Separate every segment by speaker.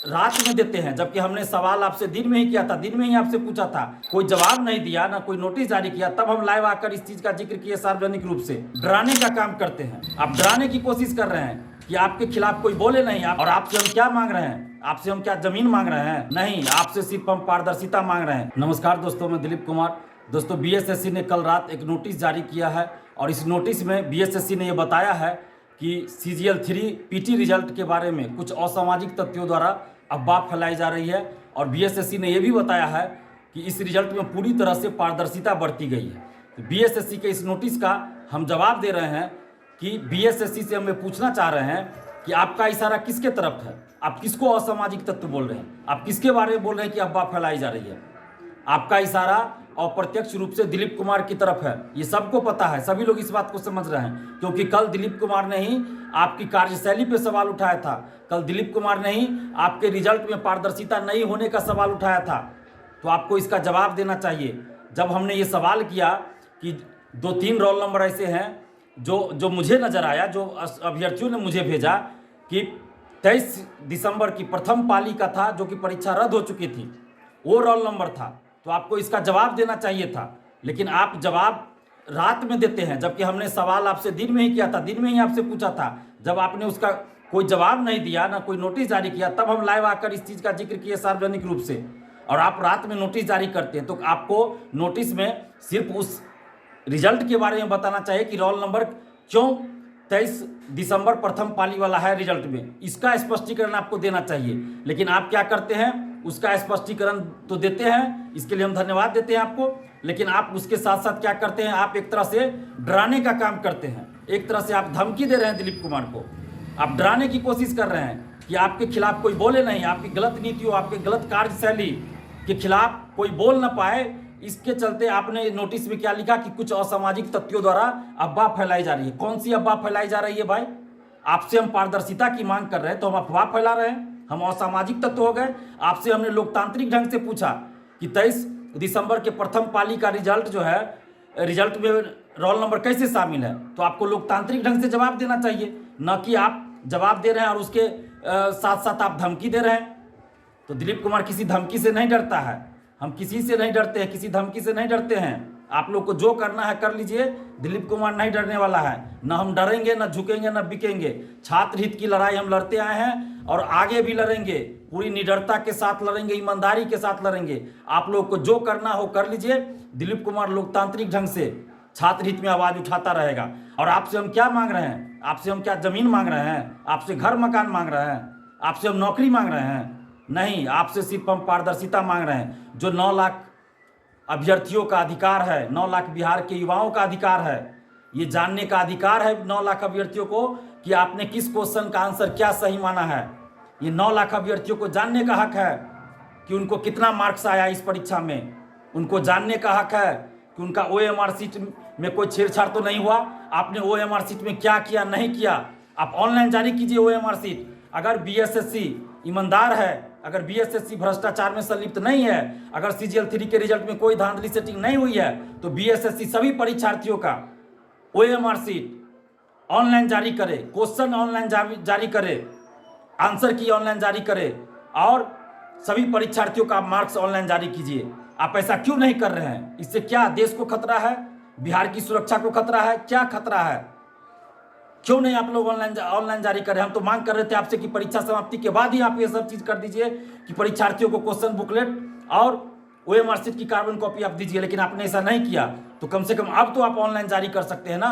Speaker 1: रात में देते हैं, जबकि हमने सवाल आपसे दिन में ही किया था, दिन में ही आपसे पूछा था, कोई जवाब नहीं दिया, ना कोई नोटिस जारी किया, तब हम लाइव आकर इस चीज का जिक्र किए सार्वजनिक रूप से। डराने का काम करते हैं, आप डराने की कोशिश कर रहे हैं कि आपके खिलाफ कोई बोले नहीं। और आपसे हम क्या मांग रहे हैं? आपसे हम क्या जमीन मांग रहे हैं? नहीं, आपसे सिर्फ हम पारदर्शिता मांग रहे हैं। नमस्कार दोस्तों, मैं दिलीप कुमार। दोस्तों, बीएसएससी ने कल रात एक नोटिस जारी किया है और इस नोटिस में बीएसएससी ने यह बताया है कि CGL 3 PT रिजल्ट के बारे में कुछ असामाजिक तत्वों द्वारा अफवाह फैलाई जा रही है। और बीएसएससी ने यह भी बताया है कि इस रिजल्ट में पूरी तरह से पारदर्शिता बरती गई है। तो बीएसएससी के इस नोटिस का हम जवाब दे रहे हैं कि बीएसएससी से हम पूछना चाह रहे हैं कि आपका इशारा किसके तरफ है? आप किसको असामाजिक तत्व बोल रहे हैं? आप किसके बारे में बोल रहे हैं कि अफवाह फैलाई जा रही है? आपका इशारा अप्रत्यक्ष रूप से दिलीप कुमार की तरफ है, ये सबको पता है, सभी लोग इस बात को समझ रहे हैं। क्योंकि कल दिलीप कुमार ने ही आपकी कार्यशैली पे सवाल उठाया था, कल दिलीप कुमार ने ही आपके रिजल्ट में पारदर्शिता नहीं होने का सवाल उठाया था। तो आपको इसका जवाब देना चाहिए। जब हमने ये सवाल किया कि 2-3 रोल नंबर ऐसे हैं जो मुझे नज़र आया, जो अभ्यर्थियों ने मुझे भेजा कि 23 दिसंबर की प्रथम पाली का था, जो कि परीक्षा रद्द हो चुकी थी, वो रोल नंबर था। तो आपको इसका जवाब देना चाहिए था, लेकिन आप जवाब रात में देते हैं, जबकि हमने सवाल आपसे दिन में ही किया था, दिन में ही आपसे पूछा था। जब आपने उसका कोई जवाब नहीं दिया, ना कोई नोटिस जारी किया, तब हम लाइव आकर इस चीज़ का जिक्र किए सार्वजनिक रूप से। और आप रात में नोटिस जारी करते हैं, तो आपको नोटिस में सिर्फ उस रिजल्ट के बारे में बताना चाहिए कि रोल नंबर क्यों 23 दिसंबर प्रथम पाली वाला है रिजल्ट में, इसका स्पष्टीकरण आपको देना चाहिए। लेकिन आप क्या करते हैं? उसका स्पष्टीकरण तो देते हैं, इसके लिए हम धन्यवाद देते हैं आपको, लेकिन आप उसके साथ साथ क्या करते हैं? आप एक तरह से डराने का काम करते हैं, एक तरह से आप धमकी दे रहे हैं दिलीप कुमार को। आप डराने की कोशिश कर रहे हैं कि आपके खिलाफ कोई बोले नहीं, आपकी गलत नीतियों, आपके गलत कार्यशैली के खिलाफ कोई बोल ना पाए। इसके चलते आपने नोटिस में क्या लिखा कि कुछ असामाजिक तत्वों द्वारा अफवाह फैलाई जा रही है। कौन सी अफवाह फैलाई जा रही है भाई? आपसे हम पारदर्शिता की मांग कर रहे हैं तो हम अफवाह फैला रहे हैं? हम असामाजिक तत्व हो गए? आपसे हमने लोकतांत्रिक ढंग से पूछा कि 23 दिसंबर के प्रथम पाली का रिजल्ट जो है, रिजल्ट में रोल नंबर कैसे शामिल है? तो आपको लोकतांत्रिक ढंग से जवाब देना चाहिए, न कि आप जवाब दे रहे हैं और उसके साथ साथ आप धमकी दे रहे हैं। तो दिलीप कुमार किसी धमकी से नहीं डरता है, हम किसी से नहीं डरते हैं, किसी धमकी से नहीं डरते हैं। आप लोग को जो करना है कर लीजिए, दिलीप कुमार नहीं डरने वाला है। न हम डरेंगे, न झुकेंगे, न बिकेंगे। छात्र हित की लड़ाई हम लड़ते आए हैं और आगे भी लड़ेंगे, पूरी निडरता के साथ लड़ेंगे, ईमानदारी के साथ लड़ेंगे। आप लोग को जो करना हो कर लीजिए। दिलीप कुमार लोकतांत्रिक ढंग से छात्र हित में आवाज उठाता रहेगा। और आपसे हम क्या मांग रहे हैं? आपसे हम क्या जमीन मांग रहे हैं? आपसे घर मकान मांग रहे हैं? आपसे हम नौकरी मांग रहे हैं? नहीं, आपसे सिर्फ हम पारदर्शिता मांग रहे हैं। जो 9 लाख अभ्यर्थियों का अधिकार है, 9 लाख बिहार के युवाओं का अधिकार है, ये जानने का अधिकार है 9 लाख अभ्यर्थियों को कि आपने किस क्वेश्चन का आंसर क्या सही माना है। ये 9 लाख अभ्यर्थियों को जानने का हक है कि उनको कितना मार्क्स आया इस परीक्षा में। उनको जानने का हक है कि उनका OMR सीट में कोई छेड़छाड़ तो नहीं हुआ। आपने OMR सीट में क्या किया, नहीं किया। आप ऑनलाइन जारी कीजिए OMR सीट। अगर बीएसएससी ईमानदार है, अगर बीएसएससी भ्रष्टाचार में संलिप्त नहीं है, अगर CGL 3 के रिजल्ट में कोई धांधली सेटिंग नहीं हुई है, तो बीएसएससी सभी परीक्षार्थियों का OMR सीट ऑनलाइन जारी करे, क्वेश्चन ऑनलाइन जारी करे, आंसर की ऑनलाइन जारी करे और सभी परीक्षार्थियों का मार्क्स ऑनलाइन जारी कीजिए। आप ऐसा क्यों नहीं कर रहे हैं? इससे क्या देश को खतरा है? बिहार की सुरक्षा को खतरा है? क्या खतरा है? क्यों नहीं आप लोग ऑनलाइन जारी करें? हम तो मांग कर रहे थे आपसे कि परीक्षा समाप्ति के बाद ही आप ये सब चीज कर दीजिए कि परीक्षार्थियों को क्वेश्चन बुकलेट और OMR सीट की कार्बन कॉपी आप दीजिए, लेकिन आपने ऐसा नहीं किया। तो कम से कम अब तो आप ऑनलाइन जारी कर सकते हैं ना।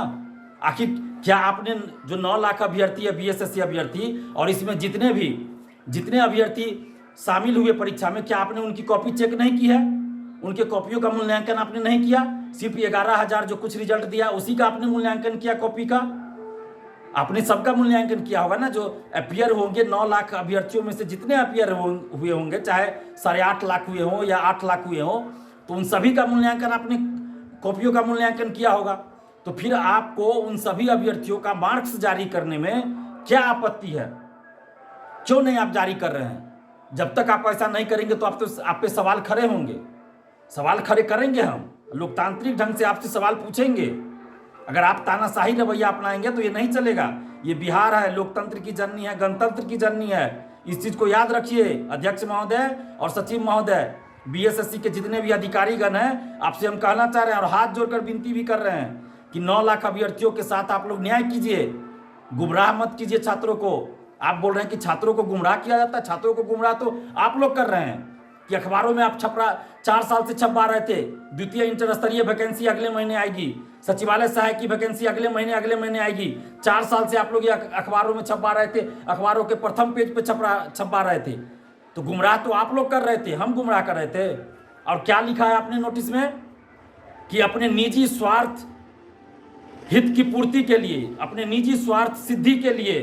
Speaker 1: आखिर क्या आपने जो 9 लाख अभ्यर्थी है बीएसएससी अभ्यर्थी, और इसमें जितने अभ्यर्थी शामिल हुए परीक्षा में, क्या आपने उनकी कॉपी चेक नहीं की है? उनके कॉपियों का मूल्यांकन आपने नहीं किया? सिर्फ 11,000 जो कुछ रिजल्ट दिया उसी का आपने मूल्यांकन किया, कॉपी का? आपने सबका मूल्यांकन किया होगा ना। जो अपियर होंगे 9 लाख अभ्यर्थियों में से जितने अपियर हुए होंगे, चाहे 8.5 लाख हुए हों या 8 लाख हुए हों, तो उन सभी का मूल्यांकन आपने, कॉपियों का मूल्यांकन किया होगा। तो फिर आपको उन सभी अभ्यर्थियों का मार्क्स जारी करने में क्या आपत्ति है? क्यों नहीं आप जारी कर रहे हैं? जब तक आप ऐसा नहीं करेंगे तो आप पे सवाल खड़े होंगे, सवाल खड़े करेंगे। हम लोकतांत्रिक ढंग से आपसे सवाल पूछेंगे। अगर आप तानाशाही रवैया अपनाएंगे तो ये नहीं चलेगा। ये बिहार है, लोकतंत्र की जननी है, गणतंत्र की जननी है। इस चीज को याद रखिए अध्यक्ष महोदय और सचिव महोदय, बीएसएससी के जितने भी अधिकारीगण हैं, आपसे हम कहना चाह रहे हैं और हाथ जोड़कर विनती भी कर रहे हैं कि 9 लाख अभ्यर्थियों के साथ आप लोग न्याय कीजिए, गुमराह मत कीजिए छात्रों को। आप बोल रहे हैं कि छात्रों को गुमराह किया जाता है, छात्रों को गुमराह तो आप लोग कर रहे हैं कि अखबारों में आप 4 साल से छपवा रहे थे, द्वितीय इंटर स्तरीय वैकेंसी अगले महीने आएगी, सचिवालय सहायक की वैकेंसी अगले महीने आएगी। 4 साल से आप लोग ये अखबारों में छपवा रहे थे, अखबारों के प्रथम पेज पे छपवा रहे थे। तो गुमराह तो आप लोग कर रहे थे, हम गुमराह कर रहे थे। और क्या लिखा है आपने नोटिस में कि अपने निजी स्वार्थ हित की पूर्ति के लिए, अपने निजी स्वार्थ सिद्धि के लिए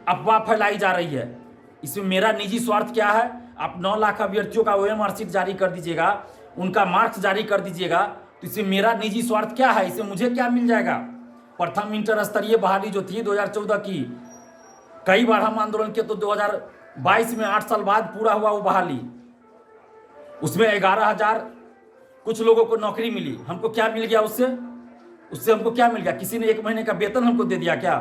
Speaker 1: अफवाह फैलाई जा रही है। इसमें मेरा निजी स्वार्थ क्या है? आप 9 लाख अभ्यर्थियों का ओएमआर शीट जारी कर दीजिएगा, उनका मार्क्स जारी कर दीजिएगा, तो इससे मेरा निजी स्वार्थ क्या है? इससे मुझे क्या मिल जाएगा? प्रथम इंटर स्तरीय बहाली जो थी 2014 की, कई बार हम आंदोलन किए, तो 2022 में 8 साल बाद पूरा हुआ वो बहाली, उसमें 11,000 कुछ लोगों को नौकरी मिली। हमको क्या मिल गया उससे? उससे हमको क्या मिल गया? किसी ने 1 महीने का वेतन हमको दे दिया क्या?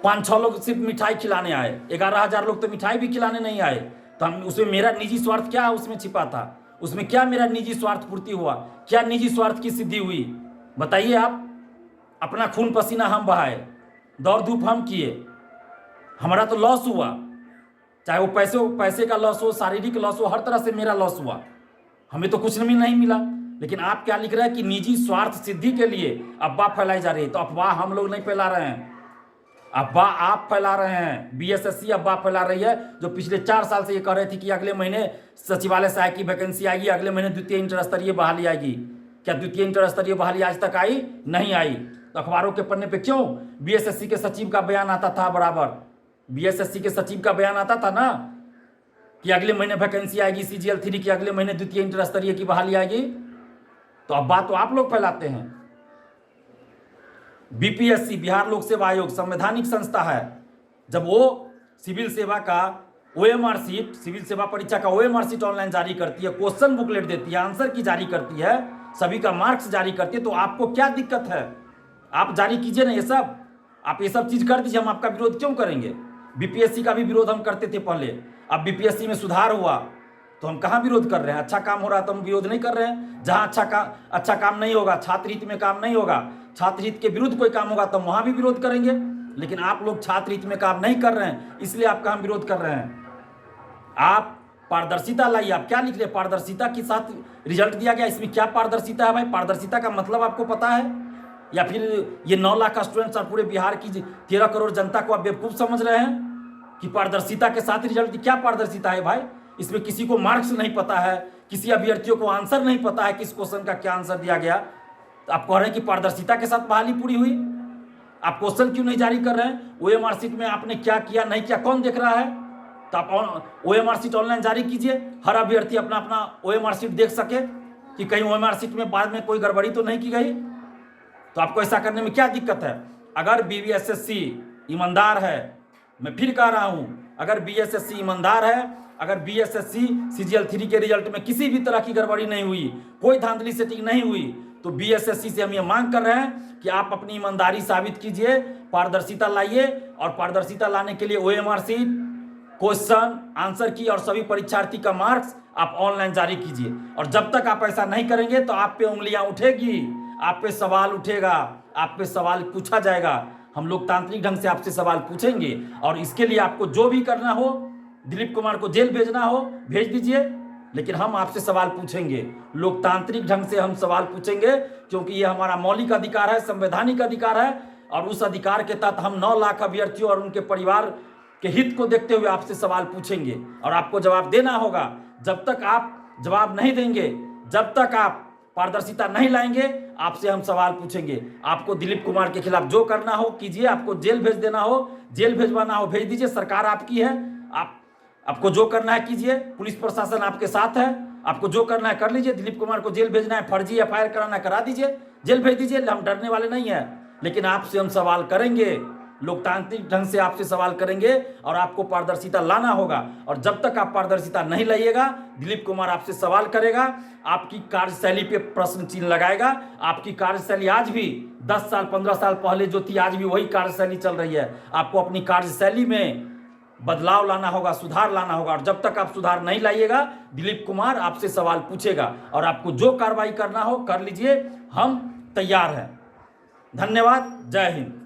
Speaker 1: 5-6 लोग सिर्फ मिठाई खिलाने आए, 11,000 लोग तो मिठाई भी खिलाने नहीं आए। तो हम उसमें मेरा निजी स्वार्थ क्या उसमें छिपा था? उसमें क्या मेरा निजी स्वार्थ पूर्ति हुआ? क्या निजी स्वार्थ की सिद्धि हुई? बताइए आप। अपना खून पसीना हम बहाए, दौड़ धूप हम किए, हमारा तो लॉस हुआ, चाहे वो पैसे का लॉस हो, शारीरिक लॉस हो, हर तरह से मेरा लॉस हुआ, हमें तो कुछ नहीं मिला। लेकिन आप क्या लिख रहे हैं कि निजी स्वार्थ सिद्धि के लिए अफवाह फैलाई जा रही है। तो अफवाह हम लोग नहीं फैला रहे हैं, अफवाह आप फैला रहे हैं। बीएसएससी अफवाह फैला रही है, जो पिछले 4 साल से ये कह रही थी कि अगले महीने सचिवालय सहायक की वैकेंसी आएगी, अगले महीने द्वितीय इंटर स्तरीय बहाली आएगी। क्या द्वितीय इंटर स्तरीय बहाली आज तक आई? नहीं आई। तो अखबारों के पन्ने पे क्यों बीएसएससी के सचिव का बयान आता था? बराबर बीएसएससी के सचिव का बयान आता था ना कि अगले महीने वैकेंसी आएगी CGL 3 की, अगले महीने द्वितीय इंटर स्तरीय की बहाली आएगी। तो अब बात तो आप लोग फैलाते हैं। बीपीएससी बिहार लोक सेवा आयोग संवैधानिक संस्था है। जब वो सिविल सेवा का ओएमआर शीट, सिविल सेवा परीक्षा का ओएमआर शीट ऑनलाइन जारी करती है, क्वेश्चन बुकलेट देती है, आंसर की जारी करती है, सभी का मार्क्स जारी करती है, तो आपको क्या दिक्कत है? आप जारी कीजिए ना ये सब, आप ये सब चीज कर दीजिए, हम आपका विरोध क्यों करेंगे? बीपीएससी का भी विरोध हम करते थे पहले, अब बीपीएससी में सुधार हुआ तो हम कहाँ विरोध कर रहे हैं? अच्छा काम हो रहा है तो हम विरोध नहीं कर रहे हैं। जहाँ अच्छा काम नहीं होगा, छात्र हित में काम नहीं होगा, छात्र हित के विरुद्ध कोई काम होगा तो वहाँ भी विरोध करेंगे। लेकिन आप लोग छात्र हित में काम नहीं कर रहे हैं, इसलिए आपका हम विरोध कर रहे हैं। आप पारदर्शिता लाइए। आप क्या लिख रहे हैं? पारदर्शिता के साथ रिजल्ट दिया गया। इसमें क्या पारदर्शिता है भाई? पारदर्शिता का मतलब आपको पता है? या फिर ये 9 लाख का स्टूडेंट्स और पूरे बिहार की 13 करोड़ जनता को आप बेवकूफ़ समझ रहे हैं कि पारदर्शिता के साथ रिजल्ट? क्या पारदर्शिता है भाई? इसमें किसी को मार्क्स नहीं पता है, किसी अभ्यर्थियों को आंसर नहीं पता है, किस क्वेश्चन का क्या आंसर दिया गया, तो आप कह रहे हैं कि पारदर्शिता के साथ बहाली पूरी हुई। आप क्वेश्चन क्यों नहीं जारी कर रहे हैं? ओएमआर शीट में आपने क्या किया नहीं किया कौन देख रहा है? तो आप ओएमआर शीट ऑनलाइन जारी कीजिए, हर अभ्यर्थी अपना अपना ओएमआर शीट देख सके कि कहीं ओएमआर शीट में बाद में कोई गड़बड़ी तो नहीं की गई। तो आपको ऐसा करने में क्या दिक्कत है? अगर बीएसएससी ईमानदार है, मैं फिर कह रहा हूं, अगर बीएसएससी ईमानदार है, अगर बीएसएससी CGL 3 के रिजल्ट में किसी भी तरह की गड़बड़ी नहीं हुई, कोई धांधली सेटिंग नहीं हुई, तो बीएसएससी से हम ये मांग कर रहे हैं कि आप अपनी ईमानदारी साबित कीजिए, पारदर्शिता लाइए, और पारदर्शिता लाने के लिए ओएमआर शीट, क्वेश्चन आंसर की और सभी परीक्षार्थी का मार्क्स आप ऑनलाइन जारी कीजिए। और जब तक आप ऐसा नहीं करेंगे तो आप पे उंगलियां उठेगी, आप पे सवाल उठेगा, आप पे सवाल पूछा जाएगा। हम लोकतांत्रिक ढंग से आपसे सवाल पूछेंगे, और इसके लिए आपको जो भी करना हो, दिलीप कुमार को जेल भेजना हो भेज दीजिए, लेकिन हम आपसे सवाल पूछेंगे, लोकतांत्रिक ढंग से हम सवाल पूछेंगे, क्योंकि ये हमारा मौलिक अधिकार है, संवैधानिक अधिकार है। और उस अधिकार के तहत हम 9 लाख अभ्यर्थियों और उनके परिवार के हित को देखते हुए आपसे सवाल पूछेंगे, और आपको जवाब देना होगा। जब तक आप जवाब नहीं देंगे, जब तक आप पारदर्शिता नहीं लाएंगे, आपसे हम सवाल पूछेंगे। आपको दिलीप कुमार के खिलाफ जो करना हो कीजिए, आपको जेल भेज देना हो, जेल भेजवाना हो भेज दीजिए, सरकार आपकी है, आपको जो करना है कीजिए, पुलिस प्रशासन आपके साथ है, आपको जो करना है कर लीजिए। दिलीप कुमार को जेल भेजना है, फर्जी FIR कराना है करा दीजिए, जेल भेज दीजिए, हम डरने वाले नहीं हैं। लेकिन आपसे हम सवाल करेंगे, लोकतांत्रिक ढंग से आपसे सवाल करेंगे, और आपको पारदर्शिता लाना होगा। और जब तक आप पारदर्शिता नहीं लाइएगा, दिलीप कुमार आपसे सवाल करेगा, आपकी कार्यशैली पे प्रश्न चिन्ह लगाएगा। आपकी कार्यशैली आज भी 10 साल 15 साल पहले जो थी, आज भी वही कार्यशैली चल रही है। आपको अपनी कार्यशैली में बदलाव लाना होगा, सुधार लाना होगा। और जब तक आप सुधार नहीं लाइएगा, दिलीप कुमार आपसे सवाल पूछेगा और आपको जो कार्रवाई करना हो कर लीजिए, हम तैयार हैं। धन्यवाद। जय हिंद।